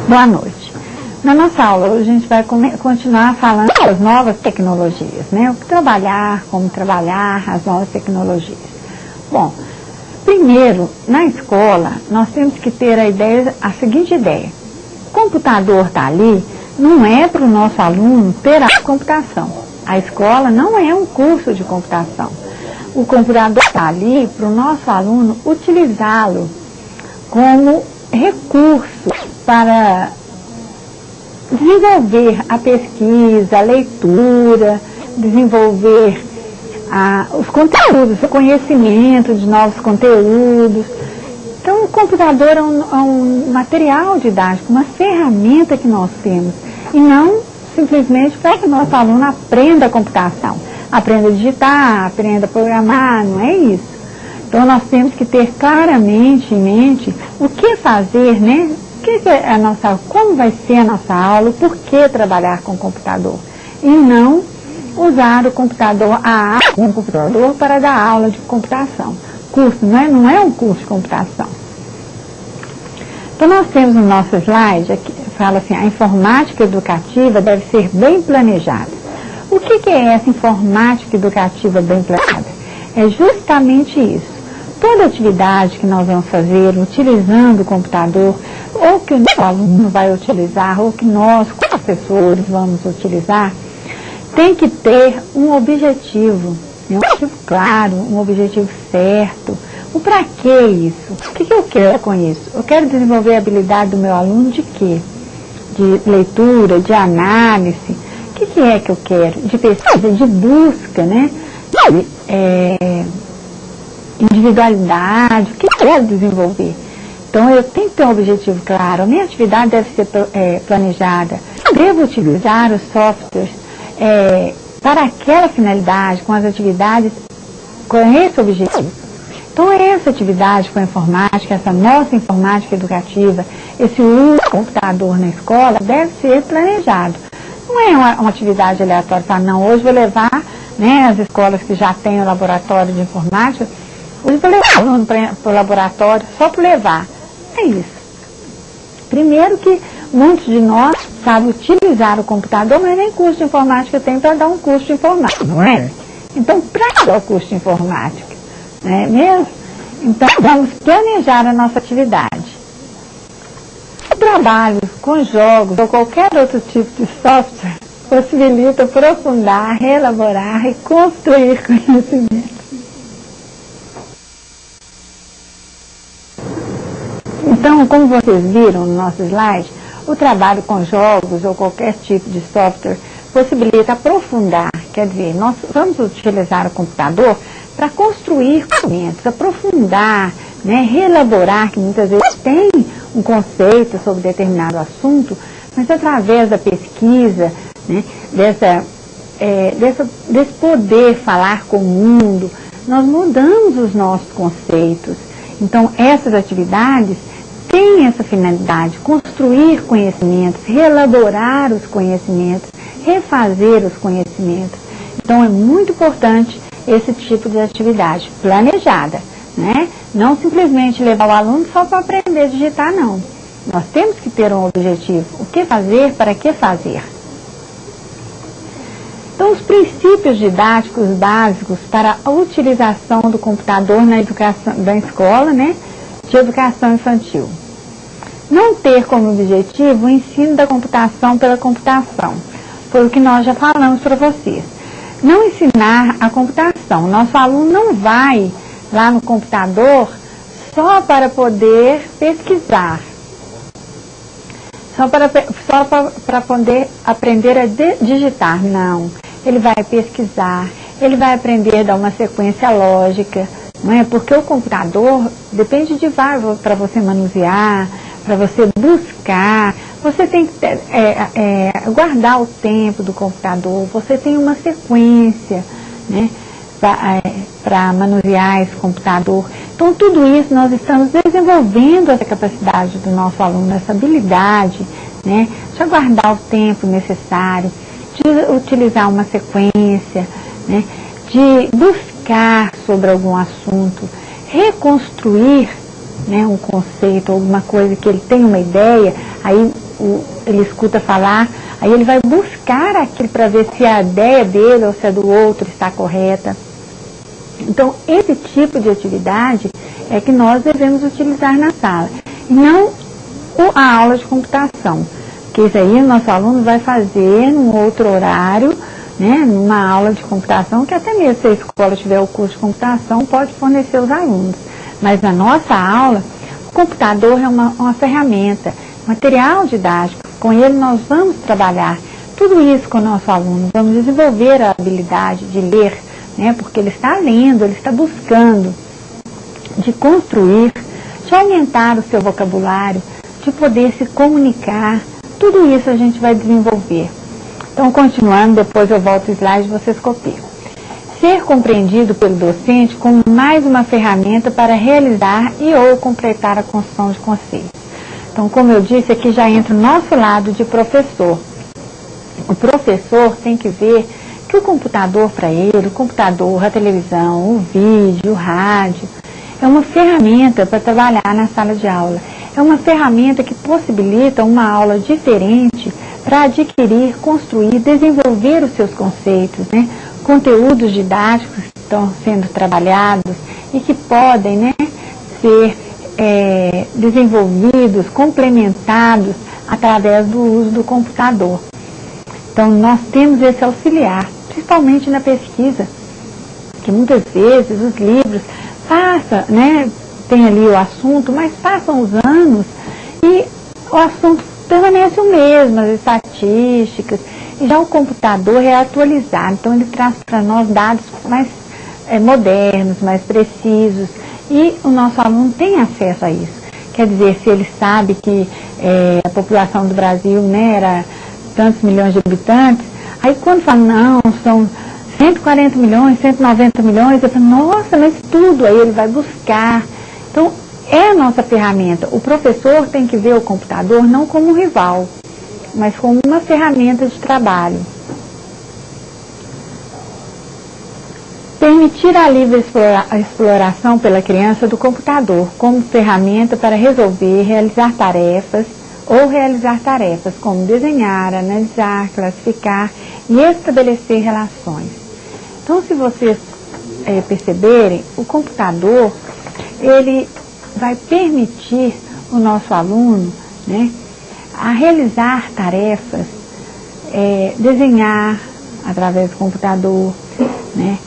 Boa noite. Na nossa aula hoje a gente vai continuar falando das novas tecnologias, né? O que trabalhar, como trabalhar, as novas tecnologias. Bom, primeiro, na escola, nós temos que ter a seguinte ideia. O computador está ali, não é para o nosso aluno ter a computação. A escola não é um curso de computação. O computador está ali para o nosso aluno utilizá-lo como recurso para desenvolver a pesquisa, a leitura, desenvolver os conteúdos, o conhecimento de novos conteúdos. Então, o computador é um material didático, uma ferramenta que nós temos, e não simplesmente para que o nosso aluno aprenda a computação, aprenda a digitar, aprenda a programar, não é isso. Então, nós temos que ter claramente em mente o que fazer, né? Como vai ser a nossa aula, por que trabalhar com o computador, e não usar o computador, para dar aula de computação. Curso não é um curso de computação. Então, nós temos no nosso slide, aqui, fala assim, a informática educativa deve ser bem planejada. O que é essa informática educativa bem planejada? É justamente isso. Toda atividade que nós vamos fazer utilizando o computador, ou que o nosso aluno vai utilizar, ou que nós, professores, vamos utilizar, tem que ter um objetivo, um objetivo claro, um objetivo certo. O para que isso? O que eu quero com isso? Eu quero desenvolver a habilidade do meu aluno de quê? De leitura, de análise. O que é que eu quero? De pesquisa, de busca, né? Individualidade, o que eu quero desenvolver? Então, eu tenho que ter um objetivo claro. A minha atividade deve ser planejada. Eu devo utilizar os softwares para aquela finalidade, com as atividades, com esse objetivo. Então, essa atividade com a informática, essa nossa informática educativa, esse uso do computador na escola, deve ser planejado. Não é uma atividade aleatória, não, hoje vou levar, né, as escolas que já têm o laboratório de informática, hoje vou levar o aluno para o laboratório só para levar. É isso. Primeiro que muitos de nós sabem utilizar o computador, mas nem curso de informática tem para dar um curso de informática, não é? Então, para que é o curso de informática? Não é mesmo? Então, vamos planejar a nossa atividade. O trabalho com jogos ou qualquer outro tipo de software possibilita aprofundar, reelaborar e construir conhecimento. Então, como vocês viram no nosso slide, o trabalho com jogos ou qualquer tipo de software possibilita aprofundar, quer dizer, nós vamos utilizar o computador para construir conhecimentos, aprofundar, né, reelaborar, que muitas vezes tem um conceito sobre determinado assunto, mas através da pesquisa, né, desse poder falar com o mundo, nós mudamos os nossos conceitos. Então, essas atividades têm essa finalidade, construir conhecimentos, reelaborar os conhecimentos, refazer os conhecimentos. Então, é muito importante esse tipo de atividade planejada, né? Não simplesmente levar o aluno só para aprender a digitar, não. Nós temos que ter um objetivo. O que fazer, para que fazer? Então, os princípios didáticos básicos para a utilização do computador na educação da escola, né, de educação infantil. Não ter como objetivo o ensino da computação pela computação. Foi o que nós já falamos para vocês. Não ensinar a computação. Nosso aluno não vai lá no computador só para poder pesquisar. Só para poder aprender a digitar. Não. Ele vai pesquisar, ele vai aprender a dar uma sequência lógica, não é? Porque o computador depende de vários para você manusear, para você buscar. Você tem que guardar o tempo do computador, você tem uma sequência, né, para manusear esse computador. Então, tudo isso nós estamos desenvolvendo essa capacidade do nosso aluno, essa habilidade, né, de aguardar o tempo necessário, de utilizar uma sequência, né, de buscar sobre algum assunto, reconstruir, né, um conceito, alguma coisa que ele tem uma ideia, aí ele escuta falar, aí ele vai buscar aquilo para ver se a ideia dele ou se a do outro está correta. Então, esse tipo de atividade é que nós devemos utilizar na sala, e não a aula de computação, que isso aí o nosso aluno vai fazer num outro horário, né, numa aula de computação, que até mesmo se a escola tiver o curso de computação, pode fornecer os alunos. Mas na nossa aula, o computador é uma ferramenta, material didático, com ele nós vamos trabalhar tudo isso com o nosso aluno, vamos desenvolver a habilidade de ler, né, porque ele está lendo, ele está buscando, de construir, de aumentar o seu vocabulário, de poder se comunicar, tudo isso a gente vai desenvolver. Então, continuando, depois eu volto o slide e vocês copiam. Ser compreendido pelo docente como mais uma ferramenta para realizar e ou completar a construção de conceitos. Então, como eu disse, aqui já entra o nosso lado de professor. O professor tem que ver que o computador para ele, o computador, a televisão, o vídeo, o rádio, é uma ferramenta para trabalhar na sala de aula. É uma ferramenta que possibilita uma aula diferente para adquirir, construir, desenvolver os seus conceitos, né? Conteúdos didáticos que estão sendo trabalhados e que podem, né, ser desenvolvidos, complementados através do uso do computador. Então, nós temos esse auxiliar, principalmente na pesquisa, que muitas vezes os livros passam, né, tem ali o assunto, mas passam os anos e o assunto permanece o mesmo, as estatísticas, e já o computador é atualizado, então ele traz para nós dados mais modernos, mais precisos, e o nosso aluno tem acesso a isso. Quer dizer, se ele sabe que a população do Brasil, né, era tantos milhões de habitantes, aí quando fala, não, são 140 milhões, 190 milhões, eu falo, nossa, mas tudo, aí ele vai buscar. Então, é a nossa ferramenta. O professor tem que ver o computador não como um rival, mas como uma ferramenta de trabalho. Permitir a livre exploração pela criança do computador como ferramenta para resolver, realizar tarefas como desenhar, analisar, classificar e estabelecer relações. Então, se vocês perceberem, o computador, ele vai permitir o nosso aluno, né, a realizar tarefas, desenhar através do computador, né,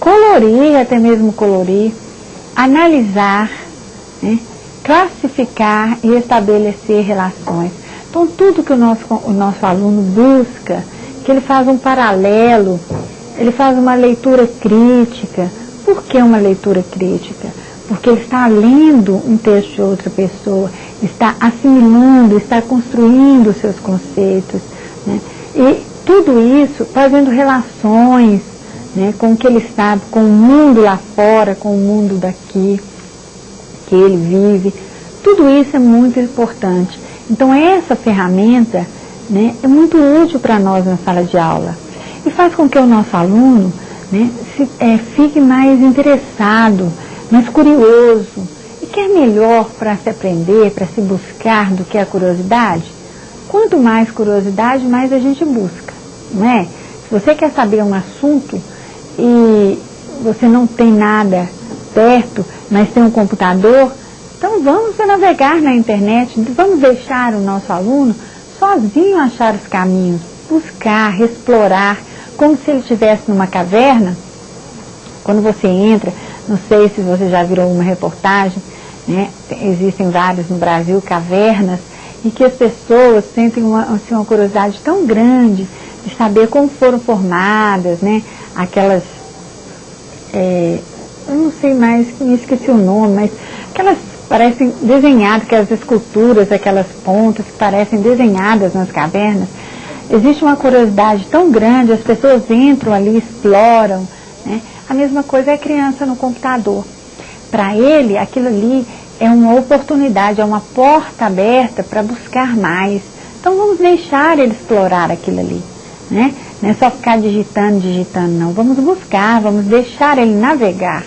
colorir, até mesmo colorir, analisar, né, classificar e estabelecer relações. Então, tudo que o nosso aluno busca, que ele faz um paralelo, ele faz uma leitura crítica. Por que uma leitura crítica? Porque ele está lendo um texto de outra pessoa, está assimilando, está construindo os seus conceitos, né? E tudo isso fazendo relações, né, com o que ele sabe, com o mundo lá fora, com o mundo daqui, que ele vive. Tudo isso é muito importante. Então, essa ferramenta, né, é muito útil para nós na sala de aula. E faz com que o nosso aluno, né, fique mais interessado, mais curioso. E que é melhor para se aprender, para se buscar do que a curiosidade? Quanto mais curiosidade, mais a gente busca, não é? Se você quer saber um assunto e você não tem nada perto, mas tem um computador, então vamos navegar na internet, vamos deixar o nosso aluno sozinho achar os caminhos, buscar, explorar, como se ele estivesse numa caverna. Quando você entra, não sei se você já virou uma reportagem, né? Existem várias no Brasil, cavernas, e que as pessoas sentem uma curiosidade tão grande de saber como foram formadas, né? Aquelas, eu não sei mais, me esqueci o nome, mas aquelas parecem desenhadas, aquelas esculturas, aquelas pontas que parecem desenhadas nas cavernas. Existe uma curiosidade tão grande, as pessoas entram ali, exploram, né? A mesma coisa é a criança no computador. Para ele, aquilo ali é uma oportunidade, é uma porta aberta para buscar mais. Então vamos deixar ele explorar aquilo ali, né? Não é só ficar digitando, não. Vamos buscar, vamos deixar ele navegar.